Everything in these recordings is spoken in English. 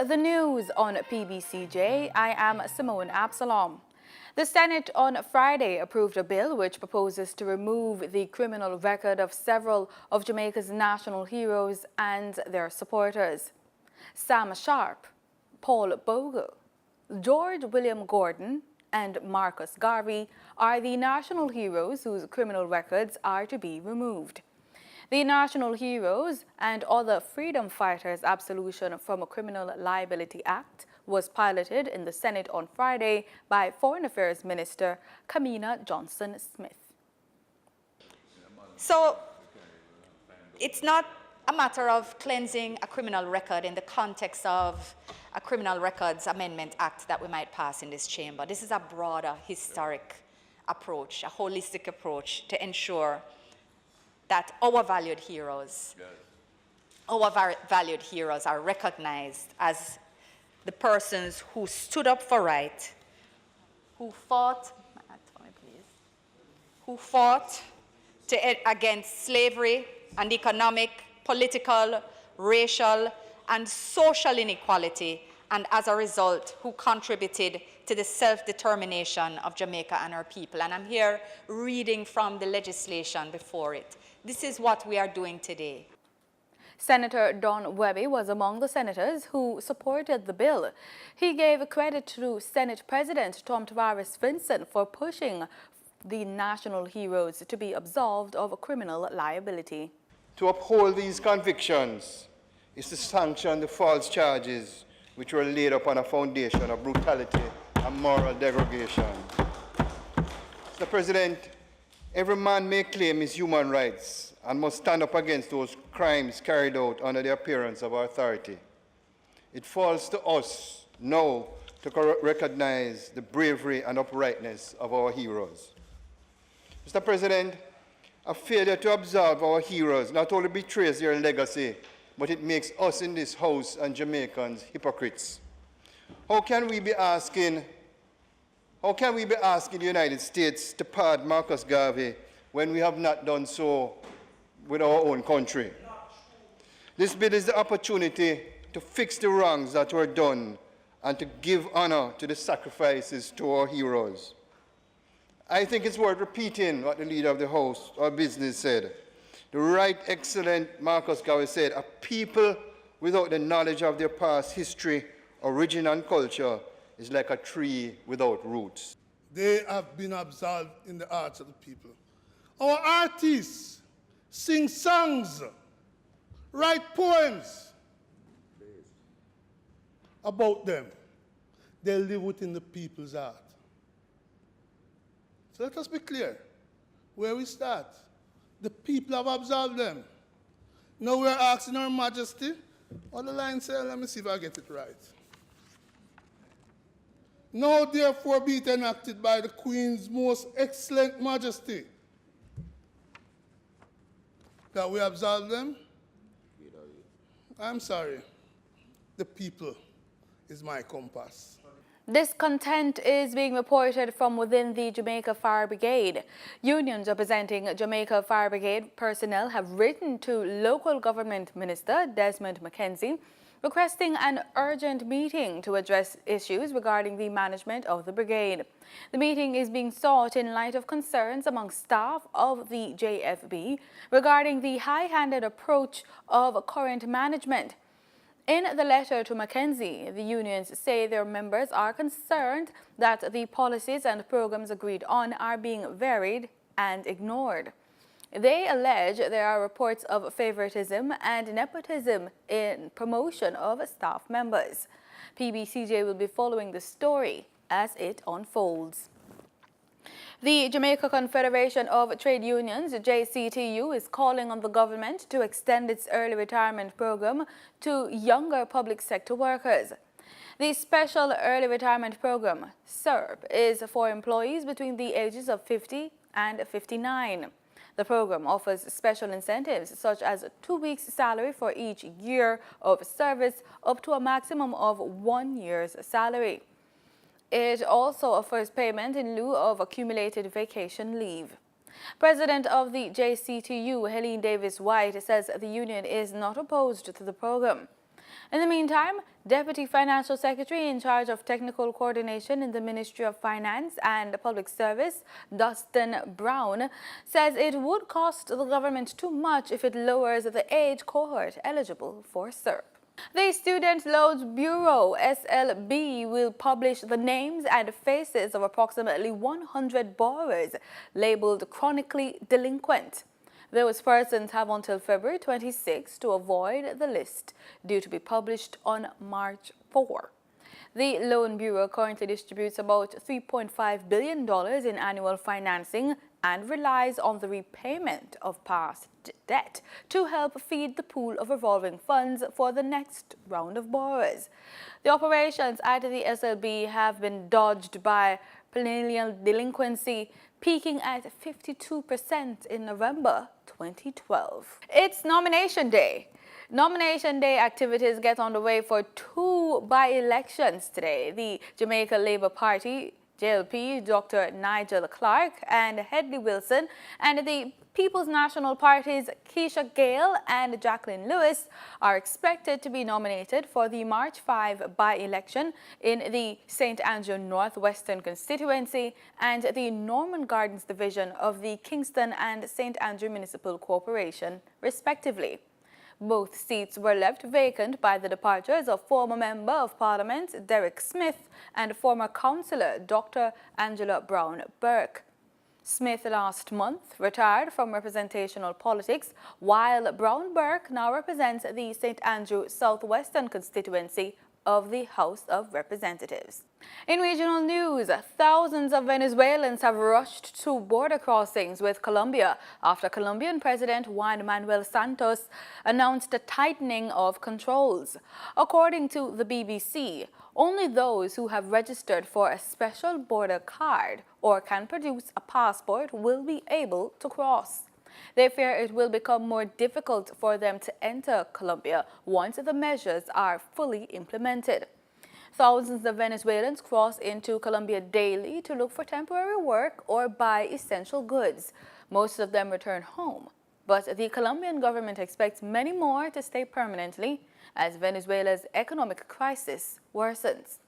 the news on PBCJ, I am Simone Absalom. The Senate on Friday approved a bill which proposes to remove the criminal record of several of Jamaica's national heroes and their supporters. Sam Sharp, Paul Bogle, George William Gordon, and Marcus Garvey are the national heroes whose criminal records are to be removed. The National Heroes and Other Freedom Fighters Absolution from a Criminal Liability Act was piloted in the Senate on Friday by Foreign Affairs Minister Kamina Johnson-Smith. So it's not a matter of cleansing a criminal record in the context of a Criminal Records Amendment Act that we might pass in this chamber. This is a broader historic approach, a holistic approach to ensure that our valued heroes are recognized as the persons who stood up for right, who fought against slavery and economic, political, racial, and social inequality, and as a result, who contributed to the self-determination of Jamaica and our people. And I'm here reading from the legislation before it. This is what we are doing today. Senator Don WEBby was among the senators who supported the bill. He gave credit to Senate President Tom Tavares Vinson for pushing the national heroes to be absolved of criminal liability. To uphold these convictions is to sanction the false charges which were laid upon a foundation of brutality and moral degradation. Mr. President, every man may claim his human rights and must stand up against those crimes carried out under the appearance of authority. It falls to us now to recognize the bravery and uprightness of our heroes. Mr. President, a failure to absolve our heroes not only betrays their legacy, but it makes us in this House and Jamaicans hypocrites. How can we be asking the United States to pardon Marcus Garvey when we have not done so with our own country? This bill is the opportunity to fix the wrongs that were done and to give honor to the sacrifices to our heroes. I think it's worth repeating what the leader of the House, our business, said. The Right Excellent Marcus Garvey said, "A people without the knowledge of their past history, origin, and culture is like a tree without roots." They have been absolved in the hearts of the people. Our artists sing songs, write poems about them. They live within the people's heart. So let us be clear where we start. The people have absolved them. Now we're asking Her Majesty, what the line say? Let me see if I get it right. Now therefore be it enacted by the Queen's most excellent Majesty that we absolve them. I'm sorry. The people is my compass. Discontent is being reported from within the Jamaica Fire Brigade. Unions representing Jamaica Fire Brigade personnel have written to local government minister Desmond McKenzie requesting an urgent meeting to address issues regarding the management of the brigade. The meeting is being sought in light of concerns among staff of the JFB regarding the high-handed approach of current management. In the letter to McKenzie, the unions say their members are concerned that the policies and programs agreed on are being varied and ignored. They allege there are reports of favoritism and nepotism in promotion of staff members. PBCJ will be following the story as it unfolds. The Jamaica Confederation of Trade Unions, JCTU, is calling on the government to extend its early retirement program to younger public sector workers. The Special Early Retirement Program, SERP, is for employees between the ages of 50 and 59. The program offers special incentives such as 2 weeks' salary for each year of service up to a maximum of 1 year's salary. It also offers payment in lieu of accumulated vacation leave. President of the JCTU, Helene Davis White, says the union is not opposed to the program. In the meantime, Deputy Financial Secretary in charge of technical coordination in the Ministry of Finance and Public Service, Dustin Brown, says it would cost the government too much if it lowers the age cohort eligible for SERP. The Student Loans Bureau, SLB, will publish the names and faces of approximately 100 borrowers labeled chronically delinquent. Those persons have until February 26 to avoid the list, due to be published on March 4. The Loan Bureau currently distributes about $3.5 billion in annual financing and relies on the repayment of past debt to help feed the pool of revolving funds for the next round of borrowers. The operations at the SLB have been dogged by perennial delinquency, peaking at 52% in November 2012. It's nomination day. Nomination day activities get underway for two by-elections today. The Jamaica Labour Party, JLP, Dr. Nigel Clark and Hedley Wilson, and the People's National Party's Keisha Gale and Jacqueline Lewis are expected to be nominated for the March 5 by-election in the St. Andrew Northwestern constituency and the Norman Gardens division of the Kingston and St. Andrew Municipal Corporation, respectively. Both seats were left vacant by the departures of former Member of Parliament Derek Smith and former Councillor Dr. Angela Brown Burke. Smith last month retired from representational politics, while Brown Burke now represents the St. Andrew Southwestern constituency of the House of Representatives. In regional news, thousands of Venezuelans have rushed to border crossings with Colombia after Colombian President Juan Manuel Santos announced a tightening of controls. According to the BBC, only those who have registered for a special border card or can produce a passport will be able to cross. They fear it will become more difficult for them to enter Colombia once the measures are fully implemented. Thousands of Venezuelans cross into Colombia daily to look for temporary work or buy essential goods. Most of them return home, but the Colombian government expects many more to stay permanently as Venezuela's economic crisis worsens.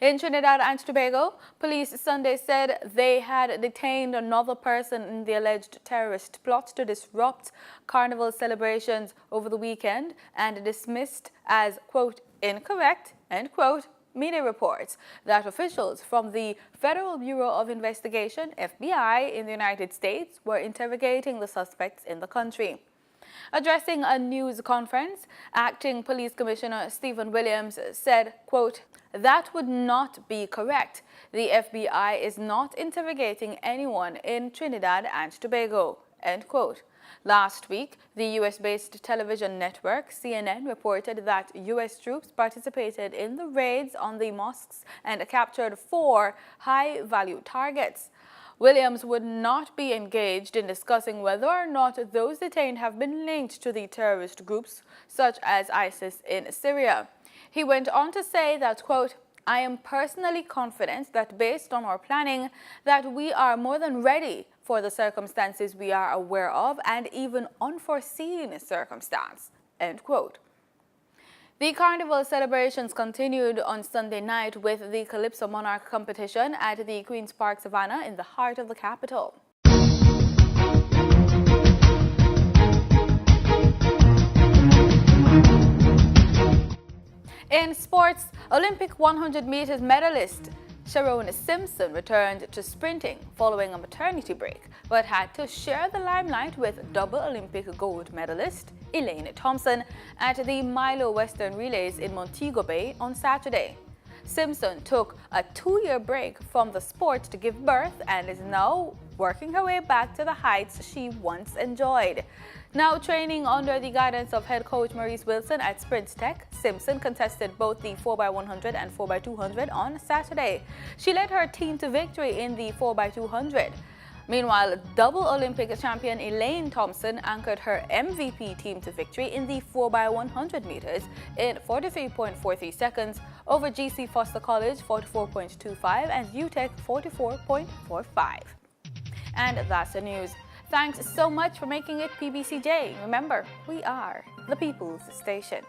In Trinidad and Tobago, police Sunday said they had detained another person in the alleged terrorist plot to disrupt carnival celebrations over the weekend and dismissed as, quote, incorrect, end quote, media reports that officials from the Federal Bureau of Investigation, FBI, in the United States were interrogating the suspects in the country. Addressing a news conference, Acting Police Commissioner Stephen Williams said, quote, that would not be correct. The FBI is not interrogating anyone in Trinidad and Tobago, end quote. Last week, the U.S.-based television network CNN reported that U.S. troops participated in the raids on the mosques and captured 4 high-value targets. Williams would not be engaged in discussing whether or not those detained have been linked to the terrorist groups such as ISIS in Syria. He went on to say that, quote, I am personally confident that based on our planning that we are more than ready for the circumstances we are aware of and even unforeseen circumstance, end quote. The carnival celebrations continued on Sunday night with the Calypso Monarch competition at the Queen's Park Savannah in the heart of the capital. In sports, Olympic 100 meters medalist Sharon Simpson returned to sprinting following a maternity break, but had to share the limelight with double Olympic gold medalist Elaine Thompson at the Milo Western Relays in Montego Bay on Saturday. Simpson took a 2-year break from the sport to give birth and is now working her way back to the heights she once enjoyed. Now training under the guidance of head coach Maurice Wilson at Sprint Tech, Simpson contested both the 4x100 and 4x200 on Saturday. She led her team to victory in the 4x200. Meanwhile, double Olympic champion Elaine Thompson anchored her MVP team to victory in the 4x100 meters in 43.43 seconds over GC Foster College 44.25 and UTEC 44.45. And that's the news. Thanks so much for making it PBCJ. Remember, we are the People's Station.